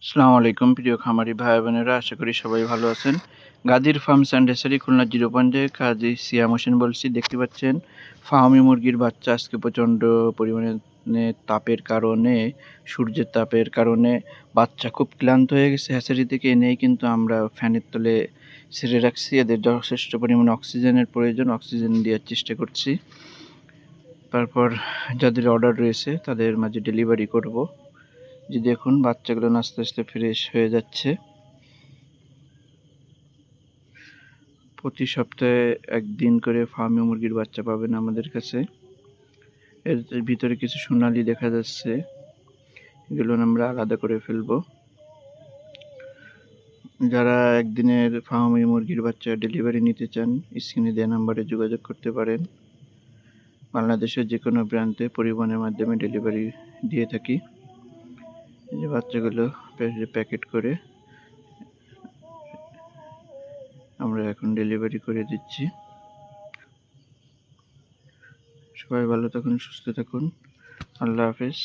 আসসালামু আলাইকুম প্রিয় খামারি ভাই বোনেরা, আশা করি সবাই ভালো আছেন। গাজীর ফার্মস অ্যান্ড হ্যাচারি খুলনা 0 পয়েন্টে কাজী সিয়াম হোসেন বলছি। দেখতে পাচ্ছেন ফার্মি মুরগির বাচ্চা আজকে প্রচণ্ড পরিমাণে তাপের কারণে, সূর্যের তাপের কারণে বাচ্চা খুব ক্লান্ত হয়ে গেছে। হ্যাচারি থেকে এনেই কিন্তু আমরা ফ্যানের তলে ছেড়ে রাখছি। এদের যথেষ্ট পরিমাণে অক্সিজেনের প্রয়োজন, অক্সিজেন দেওয়ার চেষ্টা করছি। তারপর যাদের অর্ডার রয়েছে তাদের মাঝে ডেলিভারি করব। যে দেখুন বাচ্চাগুলো আস্তে আস্তে ফ্রেশ হয়ে যাচ্ছে। প্রতি সপ্তাহে একদিন করে ফার্মি মুরগির বাচ্চা পাবেন আমাদের কাছে। এর ভিতরে কিছু সোনালি দেখা যাচ্ছে, এগুলো আমরা আলাদা করে ফেলবো। যারা একদিনের ফার্মি মুরগির বাচ্চা ডেলিভারি নিতে চান, স্ক্রিনে দেওয়া নাম্বারে যোগাযোগ করতে পারেন। বাংলাদেশের যে কোনো প্রান্তে পরিবহনের মাধ্যমে ডেলিভারি দিয়ে থাকি। এই যে বাচ্চাগুলো প্যাকেট করে আমরা এখন ডেলিভারি করে দিচ্ছি। সবাই ভালো থাকুন, সুস্থ থাকুন। আল্লাহ হাফেজ।